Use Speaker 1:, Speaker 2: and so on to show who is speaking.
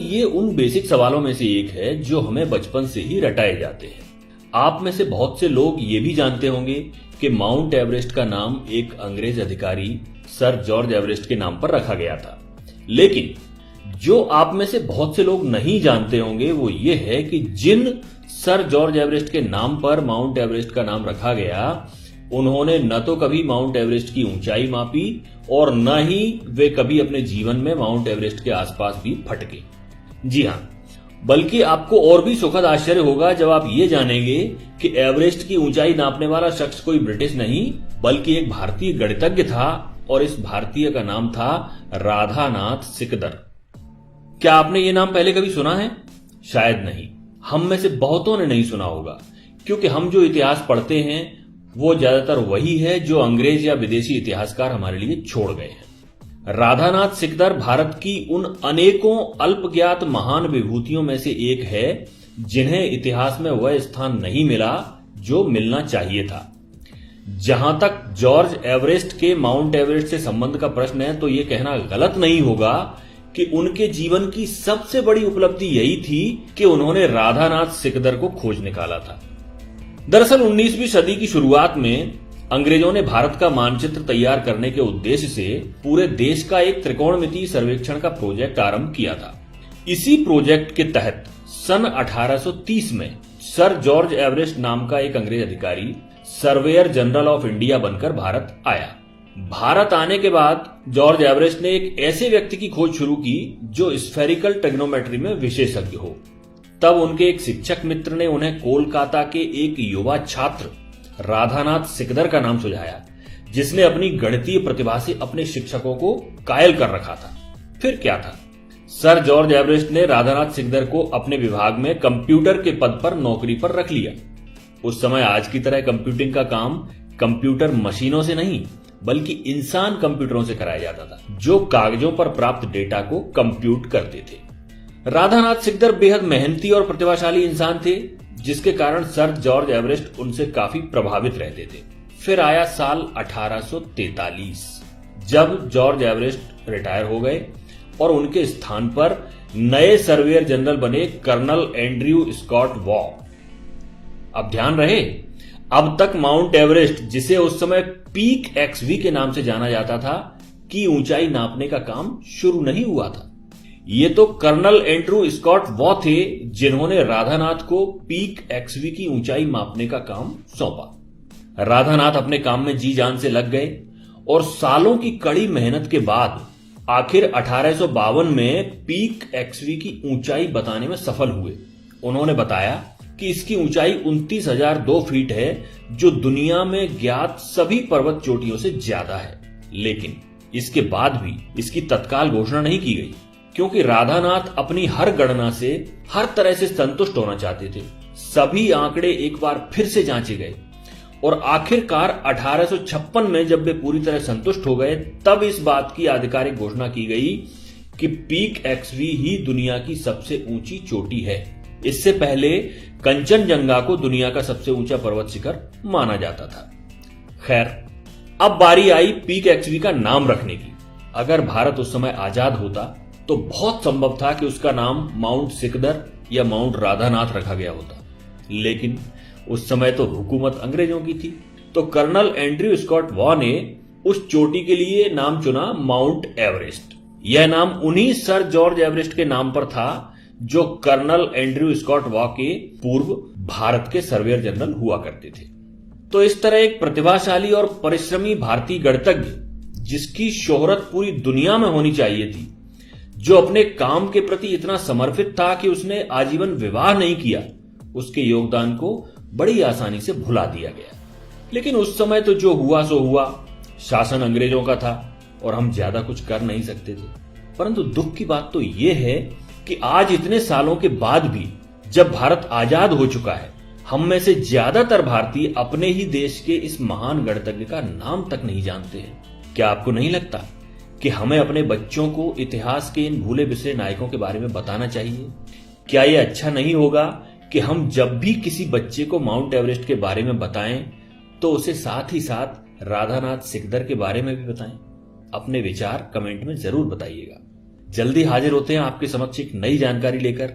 Speaker 1: ये उन बेसिक सवालों में से एक है जो हमें बचपन से ही रटाए जाते हैं। आप में से बहुत से लोग ये भी जानते होंगे कि माउंट एवरेस्ट का नाम एक अंग्रेज अधिकारी सर जॉर्ज एवरेस्ट के नाम पर रखा गया था। लेकिन जो आप में से बहुत से लोग नहीं जानते होंगे वो ये है कि जिन सर जॉर्ज एवरेस्ट के नाम पर माउंट एवरेस्ट का नाम रखा गया, उन्होंने न तो कभी माउंट एवरेस्ट की ऊंचाई मापी और न ही वे कभी अपने जीवन में माउंट एवरेस्ट के आसपास भी फटके। जी हां, बल्कि आपको और भी सुखद आश्चर्य होगा जब आप ये जानेंगे कि एवरेस्ट की ऊंचाई नापने वाला शख्स कोई ब्रिटिश नहीं बल्कि एक भारतीय गणितज्ञ था और इस भारतीय का नाम था राधानाथ सिकदर। क्या आपने ये नाम पहले कभी सुना है? शायद नहीं। हम में से बहुतों ने नहीं सुना होगा, क्योंकि हम जो इतिहास पढ़ते हैं वो ज्यादातर वही है जो अंग्रेज या विदेशी इतिहासकार हमारे लिए छोड़ गए हैं। राधानाथ सिकदर भारत की उन अनेकों अल्पज्ञात महान विभूतियों में से एक है जिन्हें इतिहास में वह स्थान नहीं मिला जो मिलना चाहिए था। जहां तक जॉर्ज एवरेस्ट के माउंट एवरेस्ट से संबंध का प्रश्न है तो यह कहना गलत नहीं होगा कि उनके जीवन की सबसे बड़ी उपलब्धि यही थी कि उन्होंने राधानाथ सिकदर को खोज निकाला था। दरअसल 19वीं सदी की शुरुआत में अंग्रेजों ने भारत का मानचित्र तैयार करने के उद्देश्य से पूरे देश का एक त्रिकोणमितीय सर्वेक्षण का प्रोजेक्ट आरंभ किया था। इसी प्रोजेक्ट के तहत सन 1830 में सर जॉर्ज एवरेस्ट नाम का एक अंग्रेज अधिकारी सर्वेयर जनरल ऑफ इंडिया बनकर भारत आया। भारत आने के बाद जॉर्ज एवरेस्ट ने एक ऐसे व्यक्ति की खोज शुरू की जो स्फेरिकल ट्रिग्नोमेट्री में विशेषज्ञ हो। तब उनके एक शिक्षक मित्र ने उन्हें कोलकाता के एक युवा छात्र राधानाथ सिकदर का नाम सुझाया, जिसने अपनी गणितीय प्रतिभा से अपने शिक्षकों को कायल कर रखा था। फिर क्या था, सर जॉर्ज एवरेस्ट ने राधानाथ सिकदर को अपने विभाग में कंप्यूटर के पद पर नौकरी पर रख लिया। उस समय आज की तरह कंप्यूटिंग का काम कंप्यूटर मशीनों से नहीं बल्कि इंसान कंप्यूटरों से कराया जाता था, जो कागजों पर प्राप्त डेटा को कंप्यूट करते थे। राधानाथ सिकदर बेहद मेहनती और प्रतिभाशाली इंसान थे, जिसके कारण सर जॉर्ज एवरेस्ट उनसे काफी प्रभावित रहते थे। फिर आया साल 1843, जब जॉर्ज एवरेस्ट रिटायर हो गए और उनके स्थान पर नए सर्वेयर जनरल बने कर्नल एंड्रयू स्कॉट वॉ। अब ध्यान रहे, अब तक माउंट एवरेस्ट, जिसे उस समय पीक एक्सवी के नाम से जाना जाता था, की ऊंचाई नापने का काम शुरू नहीं हुआ था। ये तो कर्नल एंड्रू स्कॉट वॉ थे जिन्होंने राधानाथ को पीक एक्सवी की ऊंचाई मापने का काम सौंपा। राधानाथ अपने काम में जी जान से लग गए और सालों की कड़ी मेहनत के बाद आखिर 1852 में पीक एक्सवी की ऊंचाई बताने में सफल हुए। उन्होंने बताया कि इसकी ऊंचाई 29,002 फीट है, जो दुनिया में ज्ञात सभी पर्वत चोटियों से ज्यादा है। लेकिन इसके बाद भी इसकी तत्काल घोषणा नहीं की गई, क्योंकि राधानाथ अपनी हर गणना से हर तरह से संतुष्ट होना चाहते थे। सभी आंकड़े एक बार फिर से जांचे गए और आखिरकार 1856 में जब वे पूरी तरह संतुष्ट हो गए, तब इस बात की आधिकारिक घोषणा की गई कि पीक एक्सवी ही दुनिया की सबसे ऊंची चोटी है। इससे पहले कंचनजंगा को दुनिया का सबसे ऊंचा पर्वत शिखर माना जाता था। खैर, अब बारी आई पीक एक्सवी का नाम रखने की। अगर भारत उस समय आजाद होता तो बहुत संभव था कि उसका नाम माउंट सिकदर या माउंट राधानाथ रखा गया होता, लेकिन उस समय तो हुकूमत अंग्रेजों की थी। तो कर्नल एंड्रयू स्कॉट वॉ ने उस चोटी के लिए नाम चुना माउंट एवरेस्ट। यह नाम उन्हीं सर जॉर्ज एवरेस्ट के नाम पर था जो कर्नल एंड्रयू स्कॉट वॉ के पूर्व भारत के सर्वेयर जनरल हुआ करते थे। तो इस तरह एक प्रतिभाशाली और परिश्रमी भारतीय गणितज्ञ, जिसकी शोहरत पूरी दुनिया में होनी चाहिए थी, जो अपने काम के प्रति इतना समर्पित था कि उसने आजीवन विवाह नहीं किया, उसके योगदान को बड़ी आसानी से भुला दिया गया। लेकिन उस समय तो जो हुआ सो हुआ, शासन अंग्रेजों का था और हम ज्यादा कुछ कर नहीं सकते थे। परंतु दुख की बात तो यह है कि आज इतने सालों के बाद भी, जब भारत आजाद हो चुका है, हम में से ज्यादातर भारतीय अपने ही देश के इस महान गणितज्ञ का नाम तक नहीं जानते हैं। क्या आपको नहीं लगता कि हमें अपने बच्चों को इतिहास के इन भूले बिसरे नायकों के बारे में बताना चाहिए? क्या यह अच्छा नहीं होगा कि हम जब भी किसी बच्चे को माउंट एवरेस्ट के बारे में बताएं तो उसे साथ ही साथ राधानाथ सिकदर के बारे में भी बताएं? अपने विचार कमेंट में जरूर बताइएगा। जल्दी हाजिर होते हैं आपके समक्ष एक नई जानकारी लेकर।